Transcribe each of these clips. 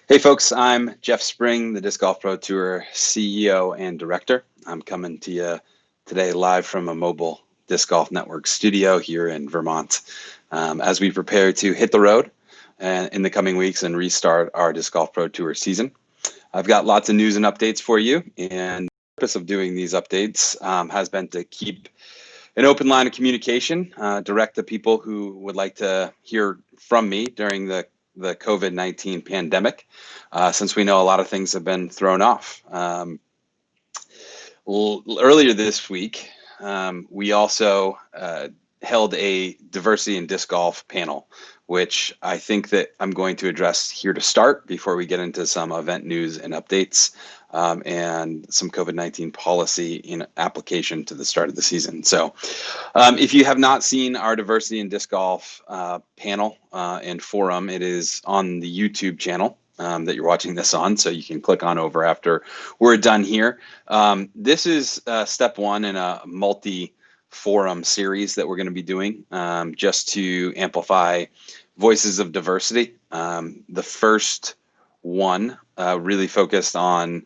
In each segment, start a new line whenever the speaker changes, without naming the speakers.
Hey folks, I'm Jeff Spring, the Disc Golf Pro Tour CEO and Director. I'm coming to you today live from a mobile Disc Golf Network studio here in Vermont as we prepare to hit the road in the coming weeks and restart our Disc Golf Pro Tour season. I've got lots of news and updates for you, and the purpose of doing these updates has been to keep an open line of communication, direct the people who would like to hear from me during the COVID-19 pandemic, since we know a lot of things have been thrown off. Earlier this week, we also held a diversity in disc golf panel, which I think that I'm going to address here to start before we get into some event news and updates and some COVID-19 policy in application to the start of the season. So if you have not seen our diversity in disc golf panel and forum, it is on the YouTube channel that you're watching this on, so you can click on over after we're done here. This is step one in a multi-forum series that we're going to be doing just to amplify voices of diversity. The first one really focused on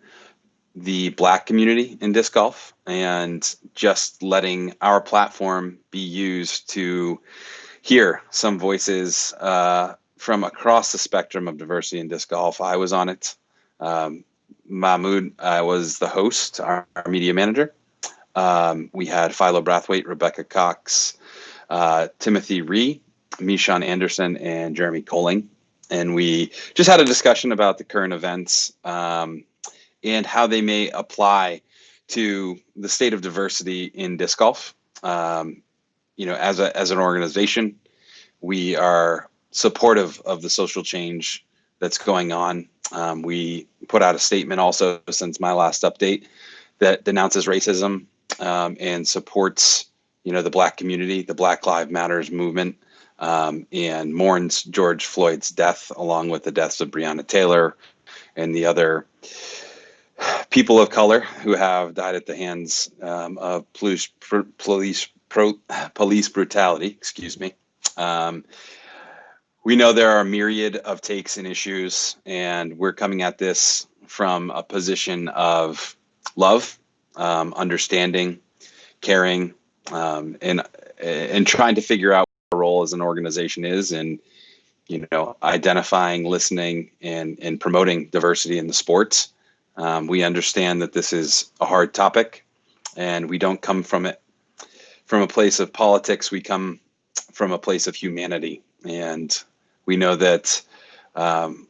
the Black community in disc golf and just letting our platform be used to hear some voices from across the spectrum of diversity in disc golf. I was on it. Mahmoud, I was the host, our media manager. We had Philo Brathwaite, Rebecca Cox, Timothy Ree, Mishan Anderson, and Jeremy Colling. And we just had a discussion about the current events and how they may apply to the state of diversity in disc golf. As an organization, we are supportive of the social change that's going on. We put out a statement also since my last update that denounces racism and supports, the Black community, the Black Lives Matters movement, and mourns George Floyd's death, along with the deaths of Breonna Taylor and the other people of color who have died at the hands of police brutality. Excuse me. We know there are a myriad of takes and issues, and we're coming at this from a position of love, understanding, caring, and trying to figure out what our role as an organization is, and identifying, listening, and promoting diversity in the sports. We understand that this is a hard topic, and we don't come from it from a place of politics. We come from a place of humanity, and we know that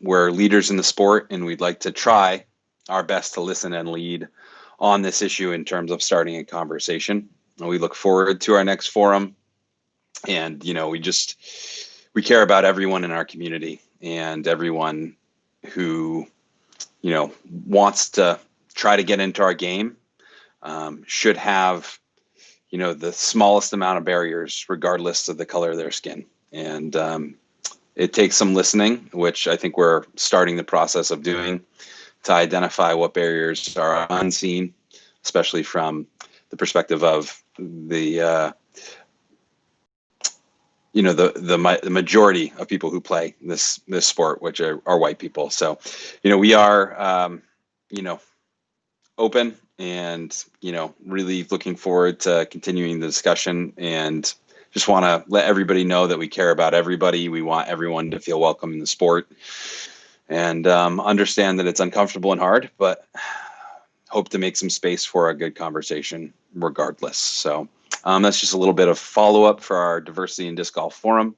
we're leaders in the sport, and we'd like to try our best to listen and lead on this issue in terms of starting a conversation. And we look forward to our next forum, and we care about everyone in our community and everyone who wants to try to get into our game should have the smallest amount of barriers regardless of the color of their skin. And it takes some listening, which I think we're starting the process of doing, to identify what barriers are unseen, especially from the perspective of the majority of people who play this sport, which are white people. So, we are, open and, really looking forward to continuing the discussion, and just want to let everybody know that we care about everybody. We want everyone to feel welcome in the sport, and understand that it's uncomfortable and hard, but hope to make some space for a good conversation regardless. So that's just a little bit of follow-up for our Diversity in Disc Golf Forum.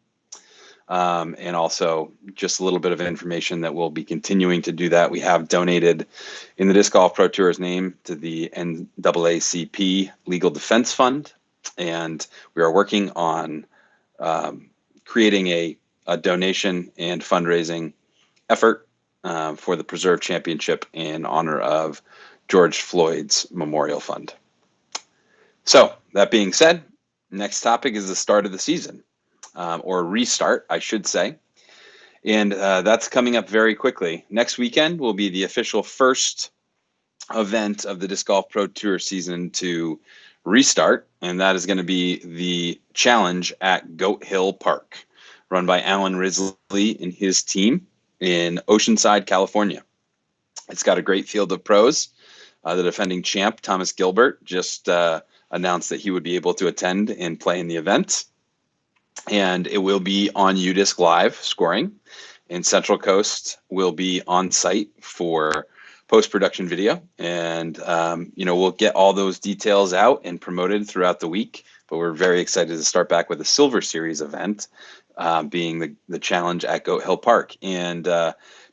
And also just a little bit of information that we'll be continuing to do that. We have donated in the Disc Golf Pro Tour's name to the NAACP Legal Defense Fund. And we are working on creating a donation and fundraising effort for the Preserve Championship in honor of George Floyd's Memorial Fund. So that being said, next topic is the start of the season, or restart, I should say. And that's coming up very quickly. Next weekend will be the official first event of the Disc Golf Pro Tour season to restart, and that is going to be the challenge at Goat Hill Park, run by Alan Risley and his team. in Oceanside, California. It's got a great field of pros. The defending champ, Thomas Gilbert, just announced that he would be able to attend and play in the event. And it will be on UDisc Live scoring. And Central Coast will be on site for post-production video. And, we'll get all those details out and promoted throughout the week. But we're very excited to start back with a Silver Series event, being the challenge at Goat Hill Park. And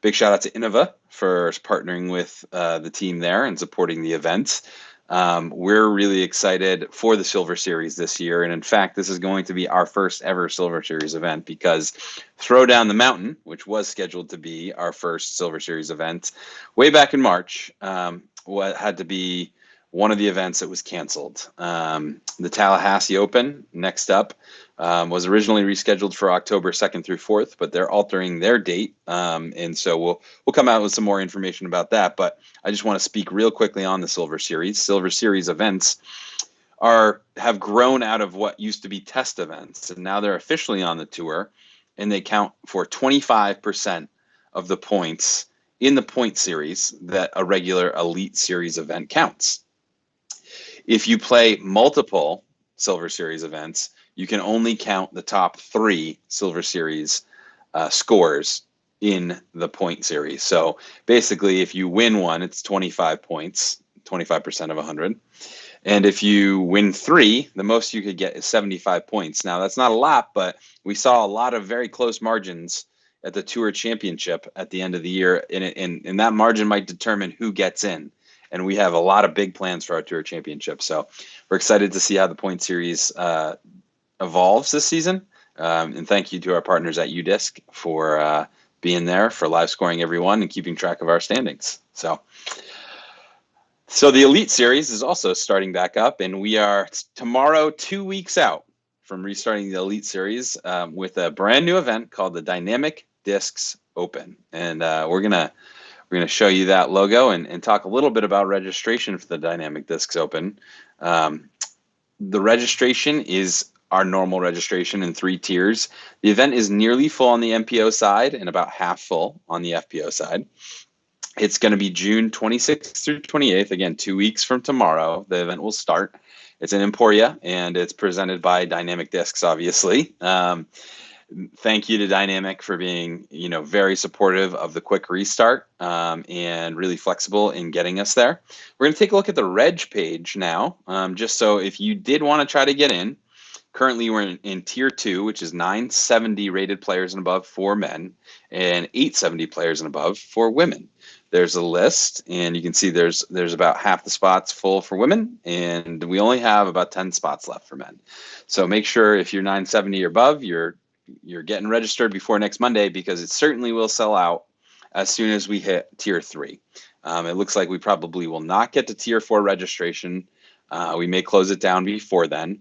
big shout out to Innova for partnering with the team there and supporting the event. We're really excited for the Silver Series this year. And in fact, this is going to be our first ever Silver Series event, because Throw Down the Mountain, which was scheduled to be our first Silver Series event way back in March, what had to be one of the events that was canceled. The Tallahassee Open, next up, was originally rescheduled for October 2nd through 4th, but they're altering their date. And so we'll come out with some more information about that. But I just want to speak real quickly on the Silver Series. Silver Series events have grown out of what used to be test events, and now they're officially on the tour, and they count for 25% of the points in the point series that a regular Elite Series event counts. If you play multiple Silver Series events, you can only count the top 3 Silver Series scores in the point series. So basically, if you win one, it's 25 points, 25% of 100. And if you win 3, the most you could get is 75 points. Now, that's not a lot, but we saw a lot of very close margins at the Tour Championship at the end of the year, and that margin might determine who gets in. And we have a lot of big plans for our Tour Championship. So we're excited to see how the point series evolves this season. And thank you to our partners at UDisc for being there for live scoring everyone and keeping track of our standings. So the Elite Series is also starting back up, and we are tomorrow 2 weeks out from restarting the Elite Series with a brand new event called the Dynamic Discs Open. And we're gonna show you that logo and talk a little bit about registration for the Dynamic Discs Open. The registration is our normal registration in 3 tiers. The event is nearly full on the MPO side and about half full on the FPO side. It's going to be June 26th through 28th. Again, 2 weeks from tomorrow, the event will start. It's in Emporia, and it's presented by Dynamic Discs, obviously. Thank you to Dynamic for being, very supportive of the quick restart and really flexible in getting us there. We're going to take a look at the reg page now, just so if you did want to try to get in. Currently, we're in Tier 2, which is 970 rated players and above for men and 870 players and above for women. There's a list, and you can see there's about half the spots full for women, and we only have about 10 spots left for men. So make sure if you're 970 or above, you're getting registered before next Monday, because it certainly will sell out as soon as we hit Tier 3. It looks like we probably will not get to Tier 4 registration. We may close it down before then.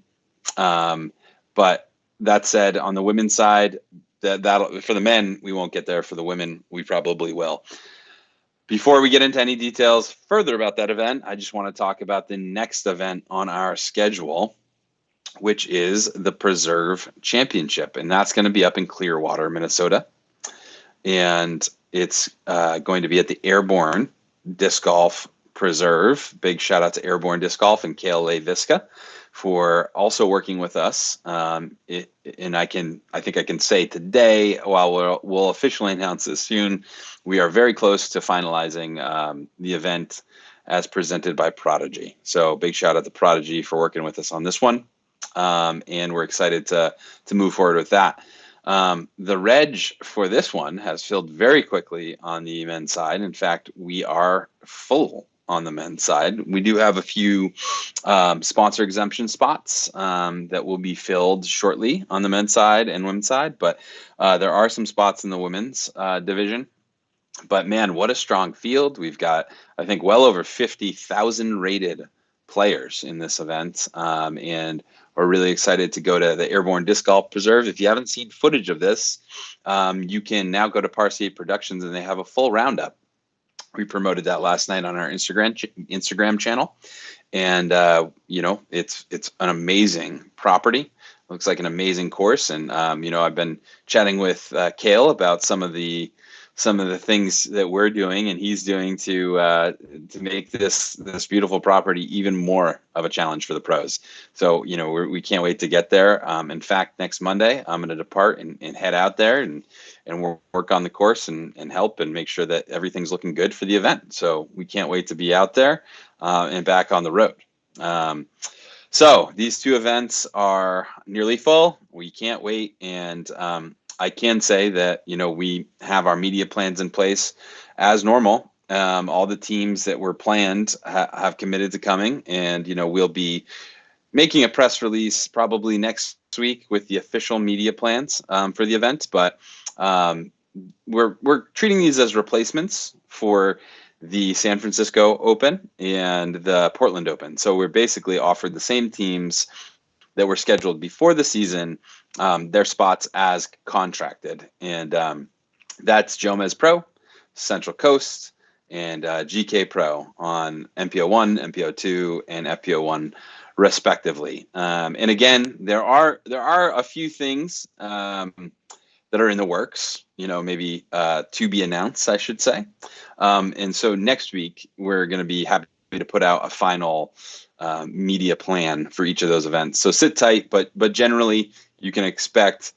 But that said, on the women's side, that for the men, we won't get there. For the women, we probably will. Before we get into any details further about that event, I just want to talk about the next event on our schedule, which is the Preserve Championship. And that's going to be up in Clearwater, Minnesota. And it's going to be at the Airborne Disc Golf Preserve. Big shout out to Airborne Disc Golf and KLA Visca for also working with us. And I think I can say today, while we'll officially announce this soon, we are very close to finalizing the event as presented by Prodigy. So big shout out to Prodigy for working with us on this one. And we're excited to move forward with that. The reg for this one has filled very quickly on the men's side. In fact, we are full on the men's side. We do have a few sponsor exemption spots that will be filled shortly on the men's side and women's side, but there are some spots in the women's division. But man, what a strong field. We've got, I think, well over 50,000 rated players in this event. And we're really excited to go to the Airborne Disc Golf Preserve. If you haven't seen footage of this, you can now go to Parsiate Productions, and they have a full roundup. We promoted that last night on our Instagram channel. And, it's an amazing property. Looks like an amazing course. And, I've been chatting with Kale about some of the some of the things that we're doing and he's doing to make this beautiful property even more of a challenge for the pros. So we can't wait to get there. In fact, next Monday I'm going to depart and head out there and we'll work on the course and help and make sure that everything's looking good for the event. So we can't wait to be out there and back on the road. So these two events are nearly full. We can't wait. And I can say that, we have our media plans in place as normal. All the teams that were planned have committed to coming, and, we'll be making a press release probably next week with the official media plans for the event. But we're treating these as replacements for the San Francisco Open and the Portland Open. So we're basically offered the same teams that were scheduled before the season, their spots as contracted. And that's Jomez Pro, Central Coast, and GK Pro on MPO1, MPO2, and FPO1 respectively. And again, there are a few things that are in the works, maybe to be announced, I should say. And so next week, we're going to be happy to put out a final media plan for each of those events. So sit tight, but generally, you can expect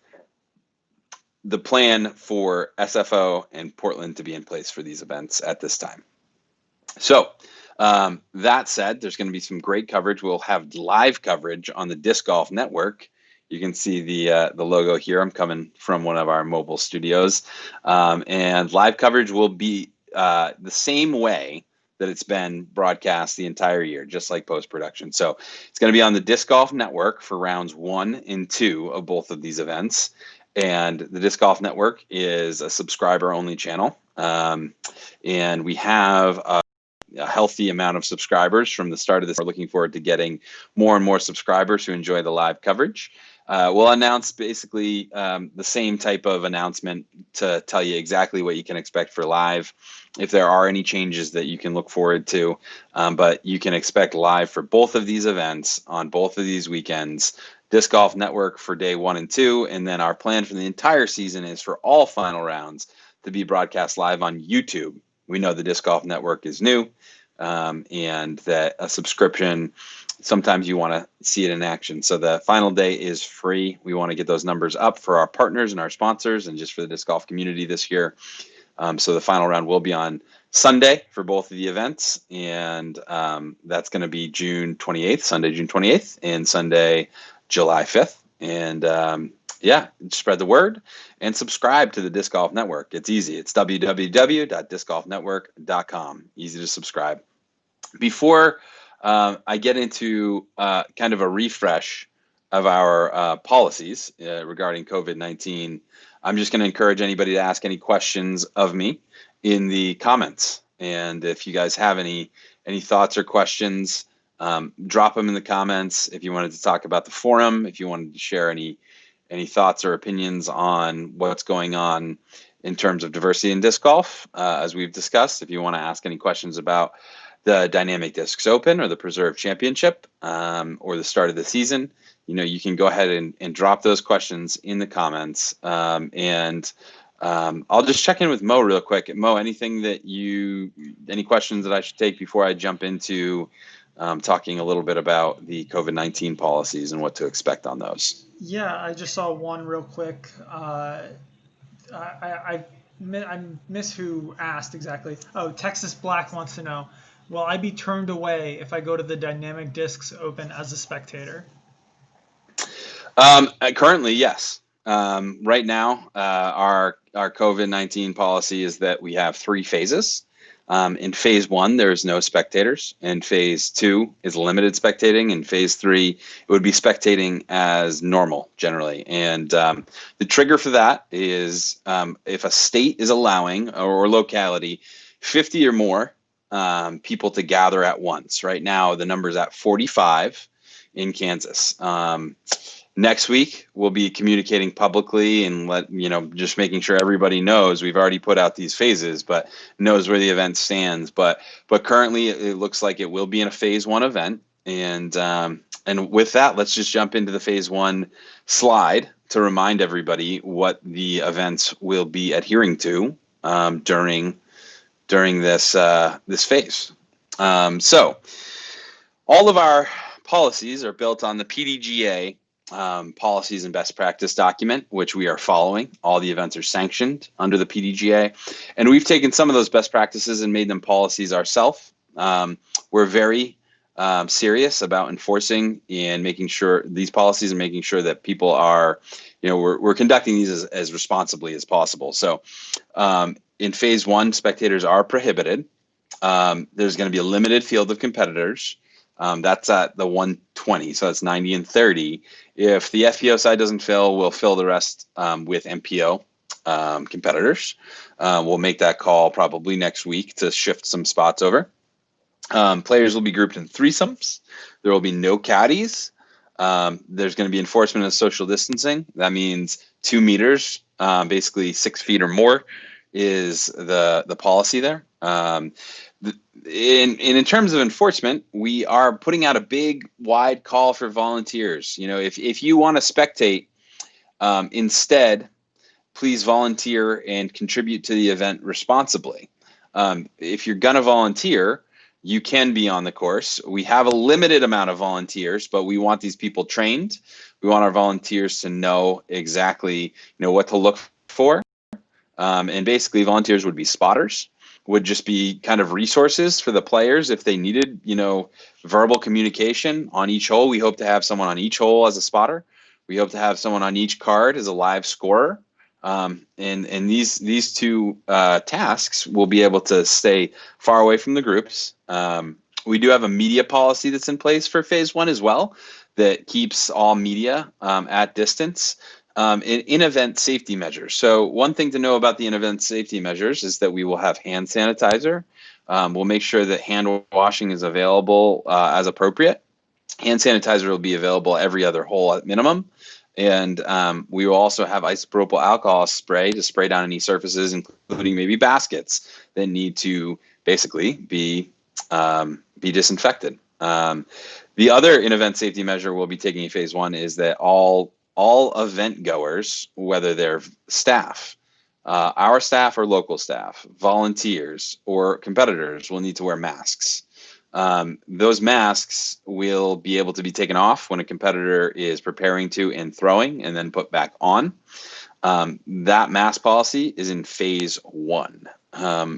the plan for SFO and Portland to be in place for these events at this time. So that said, there's going to be some great coverage. We'll have live coverage on the Disc Golf Network. You can see the logo here. I'm coming from one of our mobile studios, and live coverage will be the same way that it's been broadcast the entire year, just like post-production. So it's going to be on the Disc Golf Network for rounds 1 and 2 of both of these events. And the Disc Golf Network is a subscriber-only channel, and we have a healthy amount of subscribers from the start of this. We're looking forward to getting more and more subscribers who enjoy the live coverage. We'll announce basically the same type of announcement to tell you exactly what you can expect for live, if there are any changes that you can look forward to. But you can expect live for both of these events on both of these weekends. Disc Golf Network for day 1 and 2, and then our plan for the entire season is for all final rounds to be broadcast live on YouTube. We know the Disc Golf Network is new, and that a subscription, sometimes you want to see it in action. So the final day is free. We want to get those numbers up for our partners and our sponsors and just for the disc golf community this year. So the final round will be on Sunday for both of the events, and that's going to be June 28th, Sunday, June 28th, and Sunday, July 5th. And spread the word and subscribe to the Disc Golf Network. It's easy. It's www.discgolfnetwork.com. Easy to subscribe. Before I get into kind of a refresh of our policies regarding COVID-19, I'm just going to encourage anybody to ask any questions of me in the comments. And if you guys have any thoughts or questions, drop them in the comments. If you wanted to talk about the forum, if you wanted to share any thoughts or opinions on what's going on in terms of diversity in disc golf, as we've discussed. If you want to ask any questions about the Dynamic Discs Open or the Preserve Championship or the start of the season, you can go ahead and drop those questions in the comments. And I'll just check in with Mo real quick. Mo, any questions that I should take before I jump into talking a little bit about the COVID-19 policies and what to expect on those?
Yeah, I just saw one real quick. I miss who asked exactly. Oh, Texas Black wants to know, will I be turned away if I go to the Dynamic Discs Open as a spectator?
Currently, yes. Right now, our COVID-19 policy is that we have 3 phases. In phase 1, there's no spectators. In phase 2 is limited spectating. In phase 3, it would be spectating as normal generally. And the trigger for that is if a state is allowing, or locality, 50 or more people to gather at once. Right now, the number's at 45 in Kansas. Next week, we'll be communicating publicly and just making sure everybody knows. We've already put out these phases, but knows where the event stands. But currently, it looks like it will be in a phase 1 event. And with that, let's just jump into the phase 1 slide to remind everybody what the events will be adhering to. during this this phase. So all of our policies are built on the PDGA policies and best practice document, which we are following. All the events are sanctioned under the PDGA, and we've taken some of those best practices and made them policies ourselves. We're very serious about enforcing and making sure these policies and making sure that people are, we're conducting these as responsibly as possible. So in phase one, spectators are prohibited. There's going to be a limited field of competitors. That's at the 120, so that's 90 and 30. If the FPO side doesn't fill, we'll fill the rest with MPO competitors. We'll make that call probably next week to shift some spots over. Players will be grouped in threesomes. There will be no caddies. There's going to be enforcement of social distancing. That means 2 meters, basically 6 feet or more, is the policy there. In terms of enforcement, we are putting out a big, wide call for volunteers. If you want to spectate, instead, please volunteer and contribute to the event responsibly. If you're going to volunteer, you can be on the course. We have a limited amount of volunteers, but we want these people trained. We want our volunteers to know exactly, what to look for. And basically, volunteers would be spotters, would just be kind of resources for the players if they needed, verbal communication on each hole. We hope to have someone on each hole as a spotter. We hope to have someone on each card as a live scorer. And these two tasks will be able to stay far away from the groups. We do have a media policy that's in place for phase one as well that keeps all media at distance. In-event safety measures. So one thing to know about the in-event safety measures is that we will have hand sanitizer. We'll make sure that hand washing is available as appropriate. Hand sanitizer will be available every other hole at minimum. And we will also have isopropyl alcohol spray to spray down any surfaces, including maybe baskets that need to basically be disinfected. The other in-event safety measure we'll be taking in phase one is that all event goers, whether they're staff, our staff or local staff, volunteers or competitors, will need to wear masks. Those masks will be able to be taken off when a competitor is preparing to and throwing and then put back on. That mask policy is in phase one.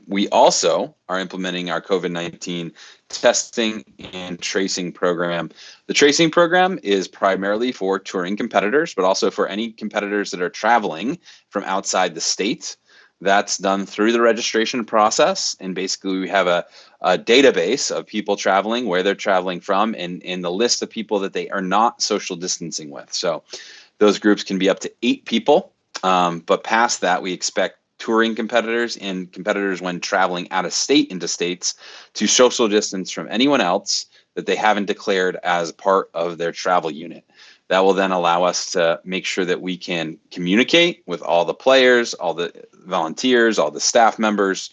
We also are implementing our COVID-19 testing and tracing program. The tracing program is primarily for touring competitors, but also for any competitors that are traveling from outside the state. That's done through the registration process. And basically, we have a database of people traveling, where they're traveling from, and the list of people that they are not social distancing with. So those groups can be up to 8 people. But past that, we expect touring competitors and competitors when traveling out of state into states to social distance from anyone else that they haven't declared as part of their travel unit. That will then allow us to make sure that we can communicate with all the players, all the volunteers, all the staff members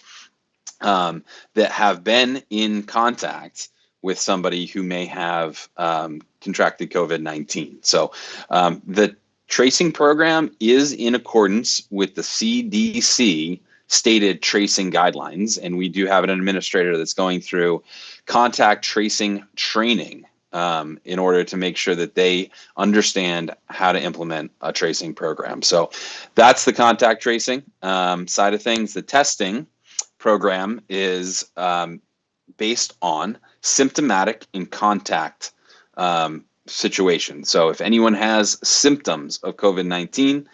that have been in contact with somebody who may have contracted COVID-19. So the tracing program is in accordance with the CDC stated tracing guidelines, and we do have an administrator that's going through contact tracing training in order to make sure that they understand how to implement a tracing program. So that's the contact tracing side of things. The testing program is based on symptomatic and contact situation. So if anyone has symptoms of COVID-19,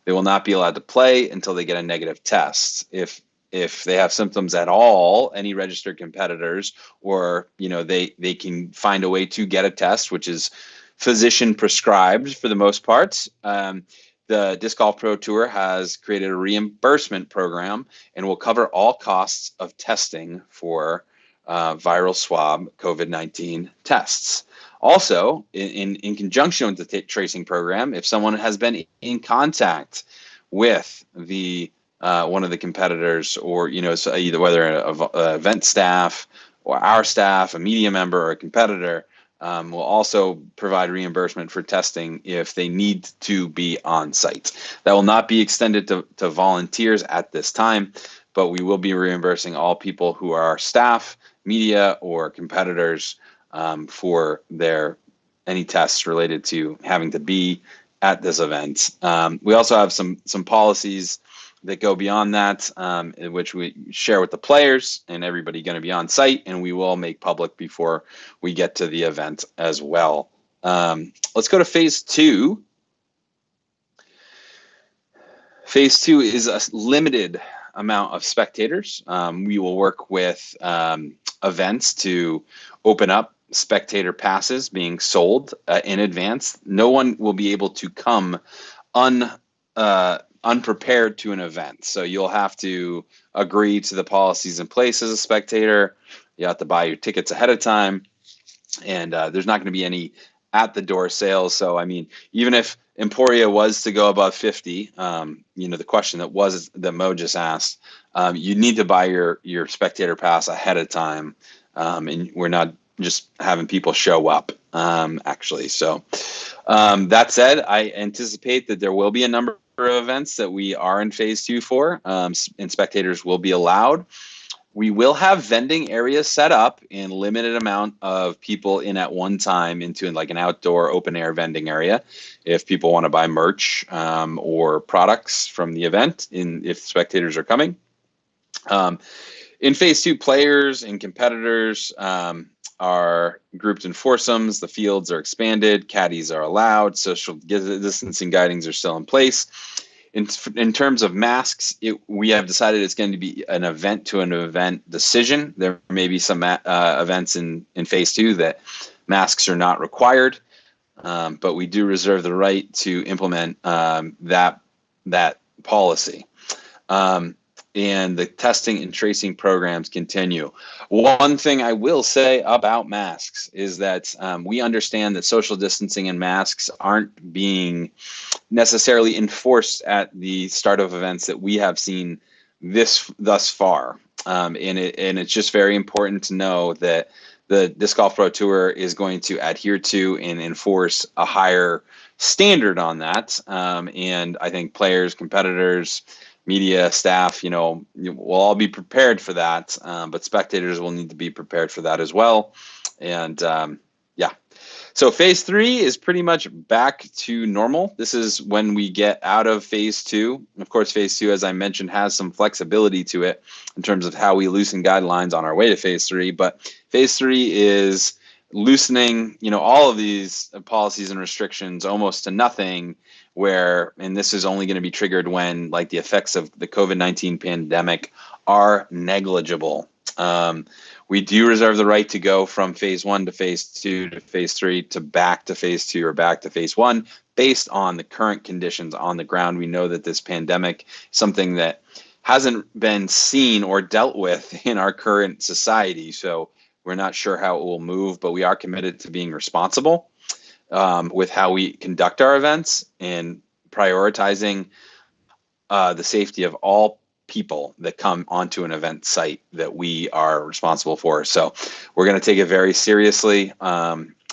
they will not be allowed to play until they get a negative test. If they have symptoms at all, any registered competitors, or they can find a way to get a test, which is physician prescribed for the most part. The Disc Golf Pro Tour has created a reimbursement program and will cover all costs of testing for viral swab COVID-19 tests. Also, in conjunction with the tracing program, if someone has been in contact with the one of the competitors, or so either whether a event staff or our staff, a media member or a competitor, will also provide reimbursement for testing if they need to be on site. That will not be extended to volunteers at this time, but we will be reimbursing all people who are staff, media, or competitors for any tests related to having to be at this event. We also have some policies that go beyond that, in which we share with the players and everybody going to be on site, and we will make public before we get to the event as well. Let's go to phase 2. Phase 2 is a limited amount of spectators. We will work with events to open up spectator passes being sold in advance. No one will be able to come unprepared to an event. So you'll have to agree to the policies in place as a spectator. You have to buy your tickets ahead of time, and there's not going to be any at the door sales. So, I mean, even if Emporia was to go above 50, the question that Mo just asked, you need to buy your spectator pass ahead of time. And we're not just having people show up, actually. So that said, I anticipate that there will be a number of events that we are in phase 2 for, and spectators will be allowed. We will have vending areas set up in limited amount of people in at one time into like an outdoor open air vending area. If people want to buy merch or products from the event, if spectators are coming. In phase 2, players and competitors are grouped in foursomes. The fields are expanded. Caddies are allowed. Social distancing guidings are still in place. In terms of masks, we have decided it's going to be an event to an event decision. There may be some events in phase 2 that masks are not required, but we do reserve the right to implement that policy. And the testing and tracing programs continue. One thing I will say about masks is that we understand that social distancing and masks aren't being necessarily enforced at the start of events that we have seen thus far. And it's just very important to know that the Disc Golf Pro Tour is going to adhere to and enforce a higher standard on that. And I think players, competitors, media, staff, we'll all be prepared for that, but spectators will need to be prepared for that as well. And so phase 3 is pretty much back to normal. This is when we get out of phase 2. Of course, phase 2, as I mentioned, has some flexibility to it in terms of how we loosen guidelines on our way to phase 3. But phase 3 is loosening, all of these policies and restrictions almost to nothing, and this is only going to be triggered when like the effects of the COVID-19 pandemic are negligible. We do reserve the right to go from phase 1 to phase 2 to phase 3 to back to phase 2 or back to phase 1 based on the current conditions on the ground. We know that this pandemic is something that hasn't been seen or dealt with in our current society. So we're not sure how it will move, but we are committed to being responsible with how we conduct our events and prioritizing the safety of all people that come onto an event site that we are responsible for. So we're going to take it very seriously.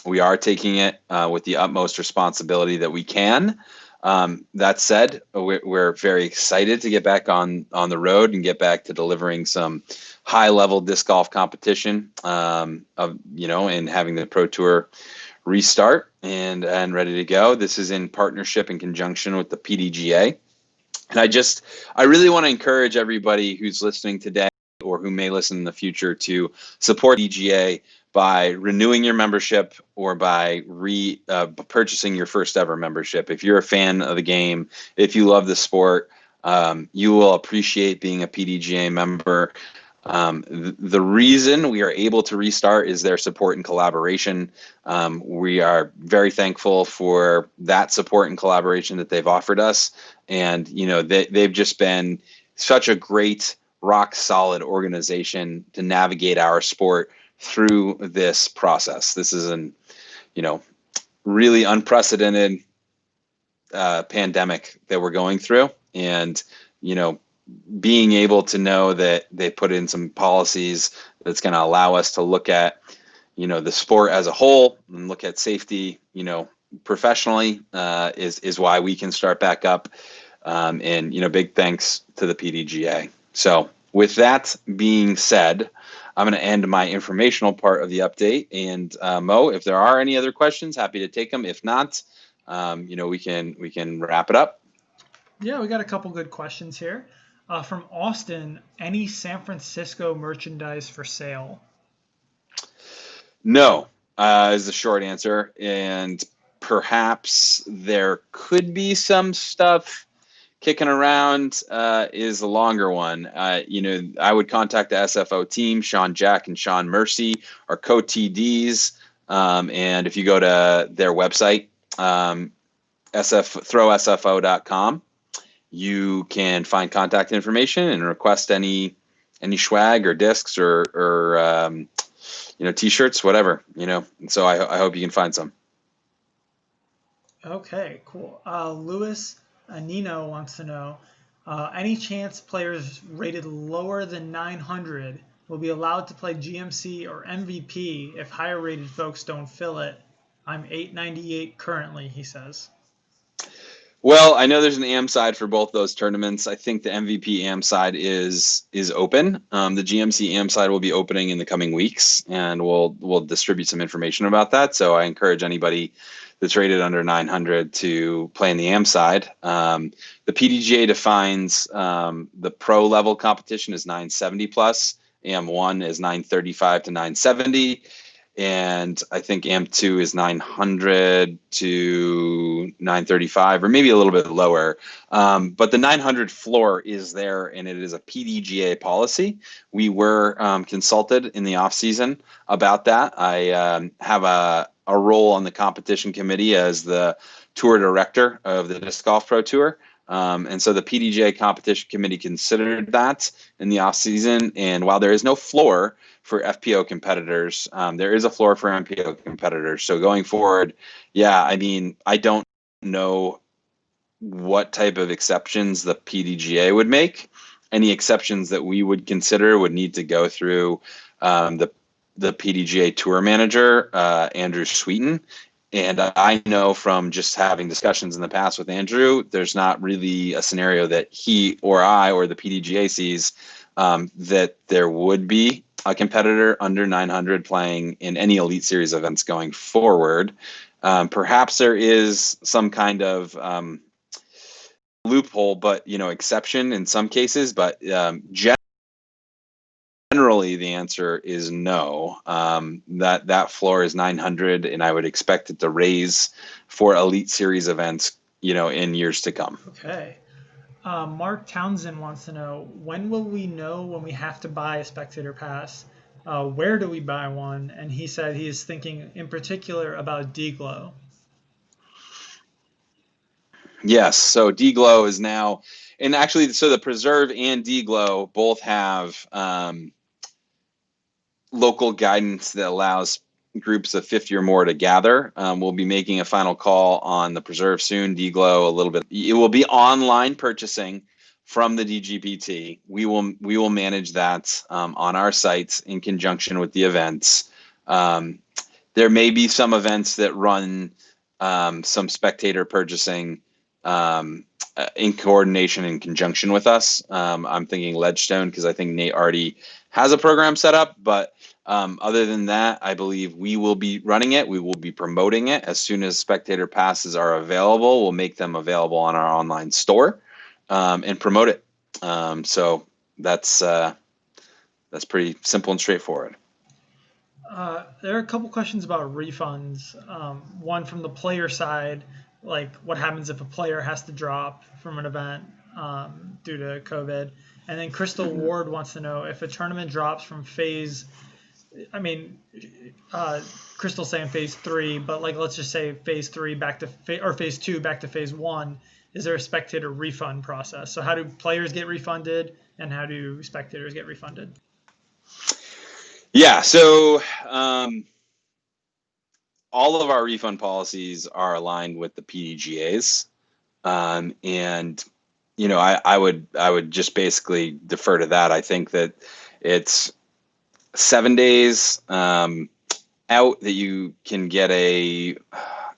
We are taking it with the utmost responsibility that we can. That said, we're very excited to get back on the road and get back to delivering some high-level disc golf competition, and having the Pro Tour restart and ready to go. This is in partnership in conjunction with the PDGA. And I really want to encourage everybody who's listening today or who may listen in the future to support DGA by renewing your membership or by purchasing your first ever membership. If you're a fan of the game, if you love the sport, you will appreciate being a PDGA member. The reason we are able to restart is their support and collaboration. We are very thankful for that support and collaboration that they've offered us. And, they've just been such a great, rock solid organization to navigate our sport through this process. This is really unprecedented pandemic that we're going through. And, being able to know that they put in some policies that's going to allow us to look at, the sport as a whole and look at safety, professionally, is why we can start back up. And big thanks to the PDGA. So with that being said, I'm going to end my informational part of the update. And Mo, if there are any other questions, happy to take them. If not, we can wrap it up.
Yeah, we got a couple good questions here. From Austin, any San Francisco merchandise for sale?
No, is the short answer. And perhaps there could be some stuff kicking around, is the longer one. I would contact the SFO team. Sean Jack and Sean Mercy are co-TDs. And if you go to their website, throwsfo.com, you can find contact information and request any swag or discs or t-shirts, whatever, And so I hope you can find some.
Okay, cool. Louis Nino wants to know, any chance players rated lower than 900 will be allowed to play GMC or MVP if higher rated folks don't fill it? I'm 898 currently, he says.
Well, I know there's an AM side for both those tournaments. I think the MVP AM side is open. The GMC AM side will be opening in the coming weeks, and we'll distribute some information about that. So I encourage anybody that's rated under 900 to play in the AM side. The PDGA defines the pro level competition as 970 plus. AM1 is 935 to 970. And I think AM2 is 900 to 935, or maybe a little bit lower. But the 900 floor is there, and it is a PDGA policy. We were consulted in the off season about that. I have a role on the competition committee as the tour director of the Disc Golf Pro Tour. And so the PDGA competition committee considered that in the off season. And while there is no floor for FPO competitors, there is a floor for MPO competitors. So going forward, I don't know what type of exceptions the PDGA would make. Any exceptions that we would consider would need to go through the PDGA tour manager, Andrew Sweeten. And I know from just having discussions in the past with Andrew, there's not really a scenario that he or I or the PDGA sees that there would be a competitor under 900 playing in any Elite Series events going forward. Perhaps there is some kind of loophole, but exception in some cases. But generally, the answer is no. That floor is 900, and I would expect it to raise for Elite Series events, in years to come.
Okay. Mark Townsend wants to know, when will we know when we have to buy a spectator pass? Where do we buy one? And he said he is thinking in particular about D-Glow.
Yes, so D-Glow is now, and actually, so the Preserve and D-Glow both have local guidance that allows groups of 50 or more to gather. We'll be making a final call on the Preserve soon. D-Glow a little bit. It will be online purchasing from the DGPT. We will manage that on our sites in conjunction with the events. There may be some events that run some spectator purchasing in coordination in conjunction with us. I'm thinking Ledgestone because I think Nate already has a program set up, but other than that, I believe we will be running it. We will be promoting it as soon as spectator passes are available. We'll make them available on our online store and promote it. So that's pretty simple and straightforward.
There are a couple questions about refunds. One from the player side, like what happens if a player has to drop from an event due to COVID. And then Crystal Ward wants to know if a tournament drops from Crystal's saying phase 3, but let's just say phase 3 back to phase 2 back to phase 1. Is there a spectator refund process? So how do players get refunded, and how do spectators get refunded?
Yeah, so all of our refund policies are aligned with the PDGA's, and I would just basically defer to that. I think that it's 7 days out that you can get I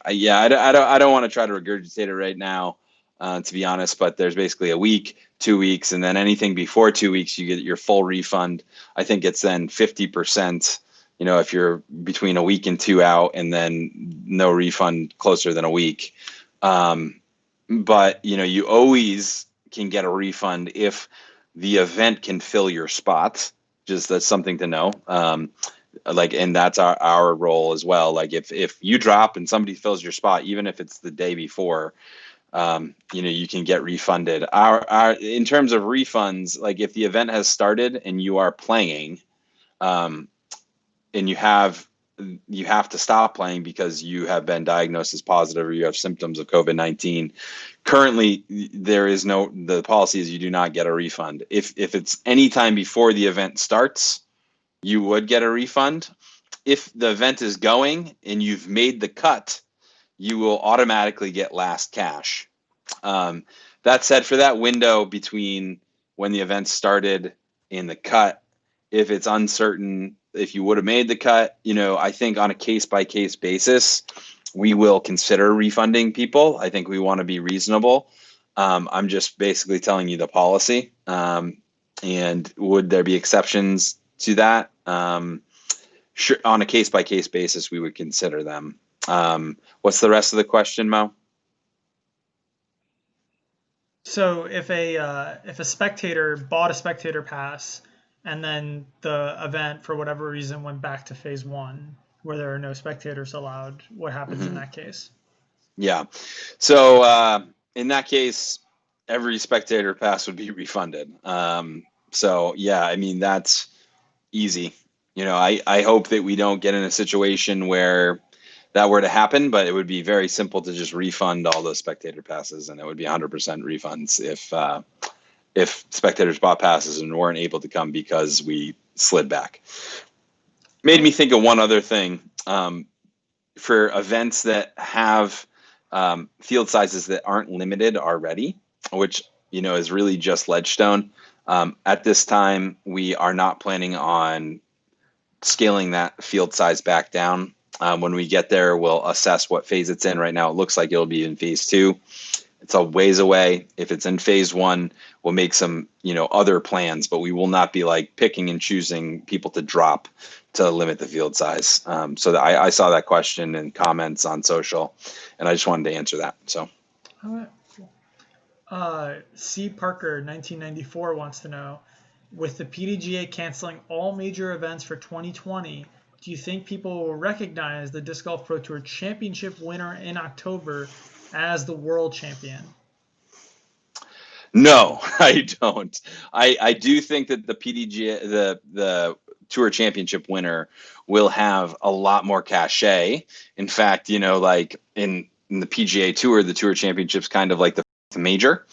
don't want to try to regurgitate it right now. to be honest. But there's basically a week, 2 weeks, and then anything before 2 weeks, you get your full refund. I think it's then 50%. If you're between a week and two out, and then no refund closer than a week. But you always can get a refund if the event can fill your spot. Just that's something to know. And that's our role as well. Like if you drop and somebody fills your spot, even if it's the day before, you can get refunded. Our in terms of refunds, like if the event has started and you are playing, and you have to stop playing because you have been diagnosed as positive or you have symptoms of COVID-19. Currently, the policy is you do not get a refund. If it's any time before the event starts, you would get a refund. If the event is going and you've made the cut, you will automatically get last cash. That said, for that window between when the event started and the cut, if it's uncertain if you would have made the cut, I think on a case-by-case basis, we will consider refunding people. I think we want to be reasonable. I'm just basically telling you the policy. And would there be exceptions to that? Sure, on a case-by-case basis, we would consider them. What's the rest of the question, Mo?
So if a spectator bought a spectator pass and then the event for whatever reason went back to phase one where there are no spectators allowed, what happens in that case?
Yeah. So in that case, every spectator pass would be refunded. So yeah, I mean that's easy. I hope that we don't get in a situation where that were to happen, but it would be very simple to just refund all the spectator passes, and it would be 100% refunds if spectators bought passes and weren't able to come because we slid back. Made me think of one other thing. For events that have field sizes that aren't limited already, which is really just Ledgestone. At this time, we are not planning on scaling that field size back down. When we get there, we'll assess what phase it's in. Right now, it looks like it'll be in phase 2. It's a ways away. If it's in phase 1, we'll make some other plans, but we will not be like picking and choosing people to drop to limit the field size. So I saw that question in comments on social, and I just wanted to answer that. So,
all right, cool. C. Parker 1994 wants to know, with the PDGA canceling all major events for 2020, do you think people will recognize the Disc Golf Pro Tour Championship winner in October as the world champion?
No, I don't. I do think that the PDGA, the Tour Championship winner, will have a lot more cachet. In fact, like in the PGA Tour, the Tour Championship's kind of like the major.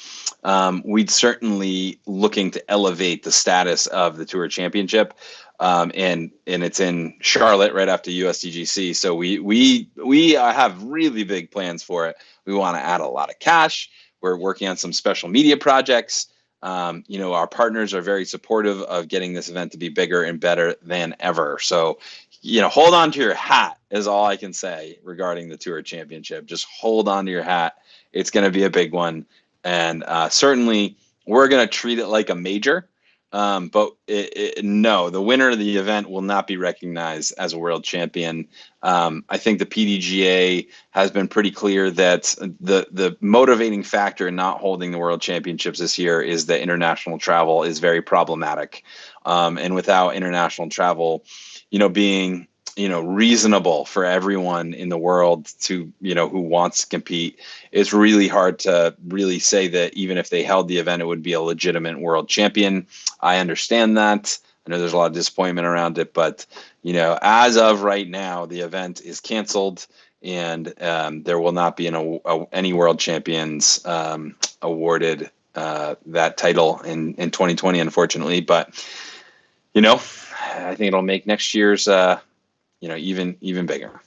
We'd certainly looking to elevate the status of the Tour Championship, and it's in Charlotte right after USDGC. So we have really big plans for it. We want to add a lot of cash. We're working on some special media projects. Our partners are very supportive of getting this event to be bigger and better than ever. So, hold on to your hat is all I can say regarding the Tour Championship. Just hold on to your hat. It's going to be a big one. And certainly we're going to treat it like a major. But no, the winner of the event will not be recognized as a world champion. I think the PDGA has been pretty clear that the motivating factor in not holding the world championships this year is that international travel is very problematic. And without international travel, being reasonable for everyone in the world to, who wants to compete, it's really hard to really say that even if they held the event, it would be a legitimate world champion. I understand that. I know there's a lot of disappointment around it, but, as of right now, the event is canceled and there will not be any world champions awarded that title in 2020, unfortunately. But, I think it'll make next year's even bigger.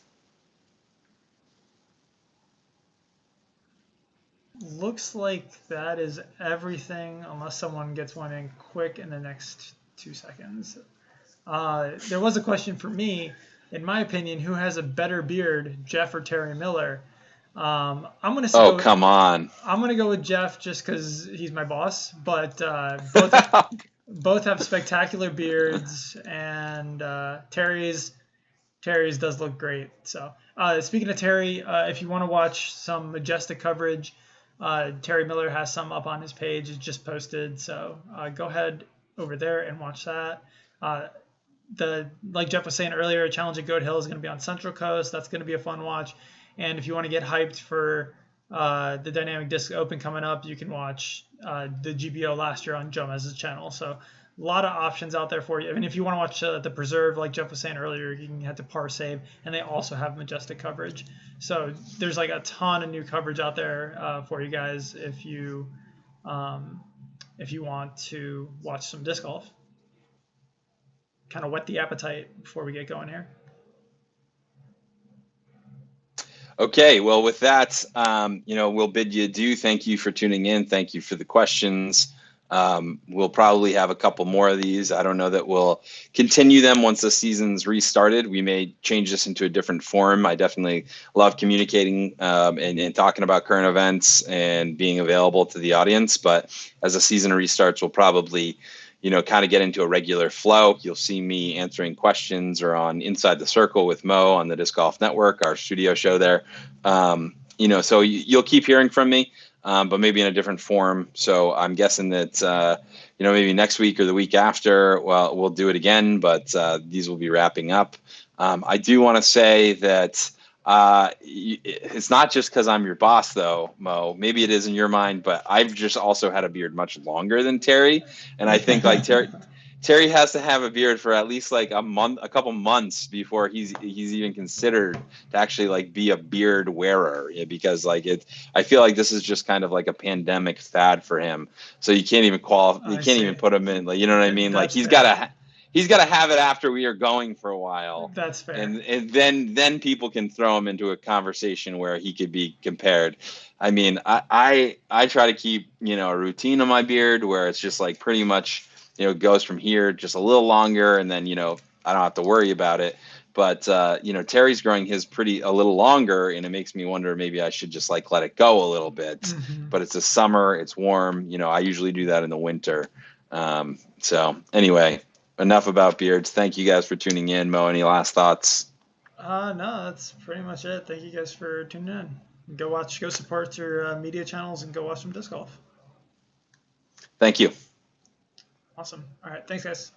Looks like that is everything, unless someone gets one in quick in the next 2 seconds. There was a question for me. In my opinion, who has a better beard, Jeff or Terry Miller? I'm gonna
Oh,
go.
come on.
I'm gonna go with Jeff just because he's my boss. But both have spectacular beards, and Terry's does look great. So, speaking of Terry, if you want to watch some Majestic coverage, Terry Miller has some up on his page. It's just posted. So, go ahead over there and watch that. Uh, like Jeff was saying earlier, Challenge at Goat Hill is going to be on Central Coast. That's going to be a fun watch. And if you want to get hyped for the Dynamic Disc Open coming up, you can watch the GBO last year on Jomez's channel. So a lot of options out there for you. I mean, if you want to watch the Preserve, like Jeff was saying earlier, you can head to Parsave, and they also have Majestic coverage. So there's like a ton of new coverage out there for you guys um, if you want to watch some disc golf. Kind of whet the appetite before we get going here.
Okay, well, with that, we'll bid you adieu. Thank you for tuning in. Thank you for the questions. We'll probably have a couple more of these. I don't know that we'll continue them once the season's restarted. We may change this into a different form. I definitely love communicating and talking about current events and being available to the audience. But as the season restarts, we'll probably kind of get into a regular flow. You'll see me answering questions or on Inside the Circle with Mo on the Disc Golf Network, our studio show there. So you'll keep hearing from me, but maybe in a different form. So I'm guessing that, maybe next week or the week after, well, we'll do it again, but these will be wrapping up. I do want to say that it's not just because I'm your boss, though, Mo. Maybe it is in your mind, but I've just also had a beard much longer than Terry, and I think like Terry has to have a beard for at least like a couple months before he's even considered to actually like be a beard wearer. Yeah, because like I feel like this is just kind of like a pandemic fad for him. So you can't even qualify. You
I
can't
see.
even put him in. Like, you know what I mean? Like
That's fair.
he's got to have it after we are going for a while,
That's fair.
and then people can throw him into a conversation where he could be compared. I mean, I try to keep a routine on my beard where it's just like pretty much goes from here just a little longer, and then I don't have to worry about it. But Terry's growing his a little longer, and it makes me wonder maybe I should just like let it go a little bit.
Mm-hmm.
But it's the summer, it's warm. I usually do that in the winter. So anyway, enough about beards. Thank you guys for tuning in. Mo, any last thoughts?
No, that's pretty much it. Thank you guys for tuning in. Go support your media channels, and go watch some disc golf.
Thank you.
Awesome. All right. Thanks, guys.